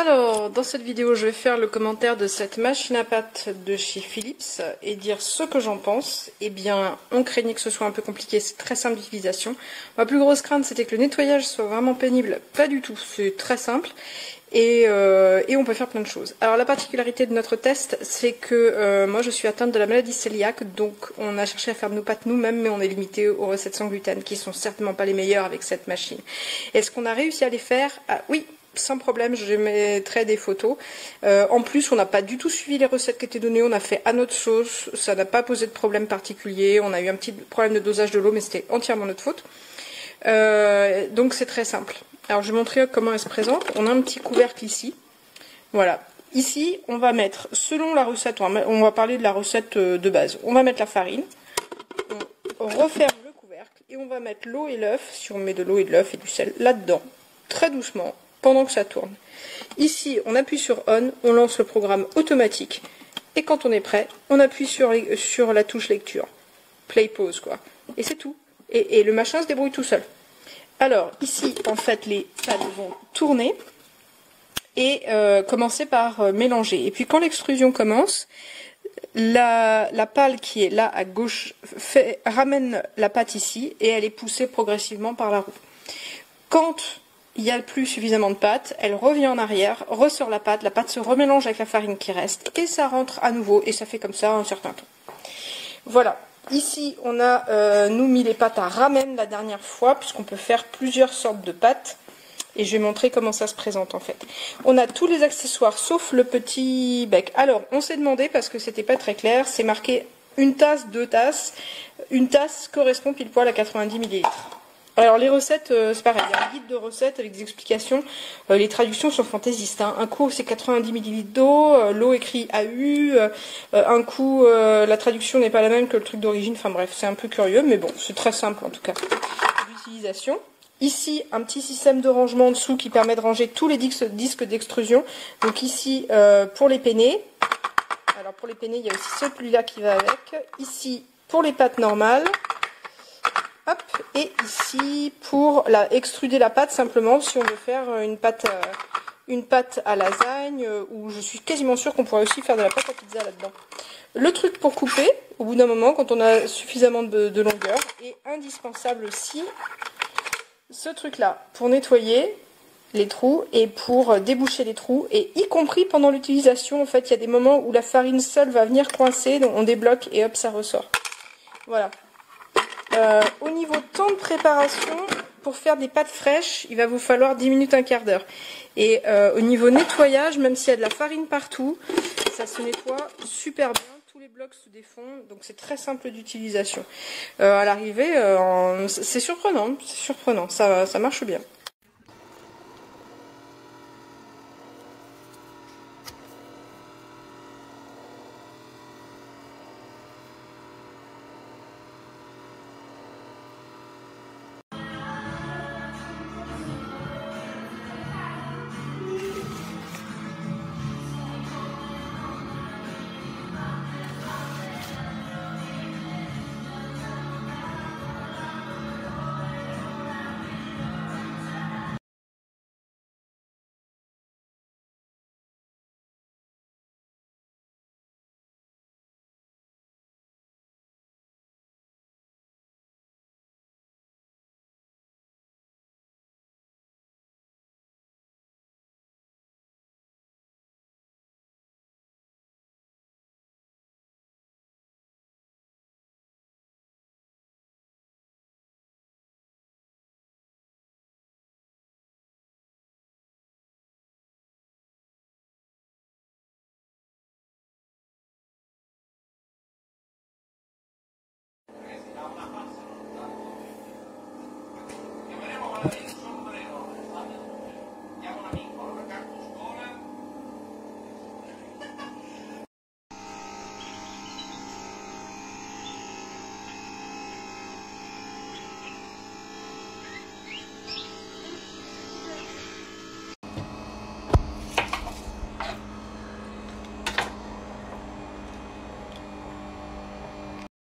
Alors, dans cette vidéo, je vais faire le commentaire de cette machine à pâte de chez Philips et dire ce que j'en pense. Eh bien, on craignait que ce soit un peu compliqué, c'est très simple d'utilisation. Ma plus grosse crainte, c'était que le nettoyage soit vraiment pénible. Pas du tout, c'est très simple et on peut faire plein de choses. Alors, la particularité de notre test, c'est que moi, je suis atteinte de la maladie cœliaque, donc on a cherché à faire nos pâtes nous-mêmes, mais on est limité aux recettes sans gluten, qui sont certainement pas les meilleures avec cette machine. Est-ce qu'on a réussi à les faire? Ah, oui, sans problème, je mettrai des photos. En plus, on n'a pas du tout suivi les recettes qui étaient données, on a fait à notre sauce, ça n'a pas posé de problème particulier, on a eu un petit problème de dosage de l'eau, mais c'était entièrement notre faute. Donc c'est très simple. Alors je vais montrer comment elle se présente. On a un petit couvercle ici. Voilà. Ici, on va mettre, selon la recette, on va parler de la recette de base. On va mettre la farine, on referme le couvercle et on va mettre l'eau et l'œuf, si on met de l'eau et de l'œuf et du sel là-dedans, très doucement, pendant que ça tourne. Ici, on appuie sur On, on lance le programme automatique. Et quand on est prêt, on appuie sur la touche lecture. Play, pause, quoi. Et c'est tout. Et le machin se débrouille tout seul. Alors, ici, en fait, les pâtes vont tourner et commencer par mélanger. Et puis, quand l'extrusion commence, la pale qui est là à gauche ramène la pâte ici et elle est poussée progressivement par la roue. Quand il n'y a plus suffisamment de pâte, elle revient en arrière, ressort la pâte se remélange avec la farine qui reste et ça rentre à nouveau et ça fait comme ça un certain temps. Voilà, ici on a nous mis les pâtes à ramen la dernière fois puisqu'on peut faire plusieurs sortes de pâtes et je vais montrer comment ça se présente en fait. On a tous les accessoires sauf le petit bec. Alors on s'est demandé parce que c'était pas très clair, c'est marqué une tasse, 2 tasses, une tasse correspond pile poil à 90 ml. Alors les recettes, c'est pareil, il y a un guide de recettes avec des explications, les traductions sont fantaisistes. Hein. Un coup c'est 90 ml d'eau, l'eau écrit AU, un coup la traduction n'est pas la même que le truc d'origine, enfin bref, c'est un peu curieux, mais bon, c'est très simple en tout cas d'utilisation. Ici, un petit système de rangement en dessous qui permet de ranger tous les disques d'extrusion. Donc ici, pour les penne, alors pour les penne, il y a aussi celui-là qui va avec. Ici, pour les pâtes normales. Hop, et ici pour extruder la pâte simplement si on veut faire une pâte à lasagne ou je suis quasiment sûre qu'on pourrait aussi faire de la pâte à pizza là-dedans. Le truc pour couper, au bout d'un moment, quand on a suffisamment de longueur, est indispensable aussi ce truc-là pour nettoyer les trous et pour déboucher les trous et y compris pendant l'utilisation. En fait, il y a des moments où la farine seule va venir coincer, donc on débloque et hop, ça ressort. Voilà. Au niveau temps de préparation, pour faire des pâtes fraîches, il va vous falloir 10 minutes, un quart d'heure. Et au niveau nettoyage, même s'il y a de la farine partout, ça se nettoie super bien. Tous les blocs se défont, donc c'est très simple d'utilisation. À l'arrivée, c'est surprenant, ça marche bien.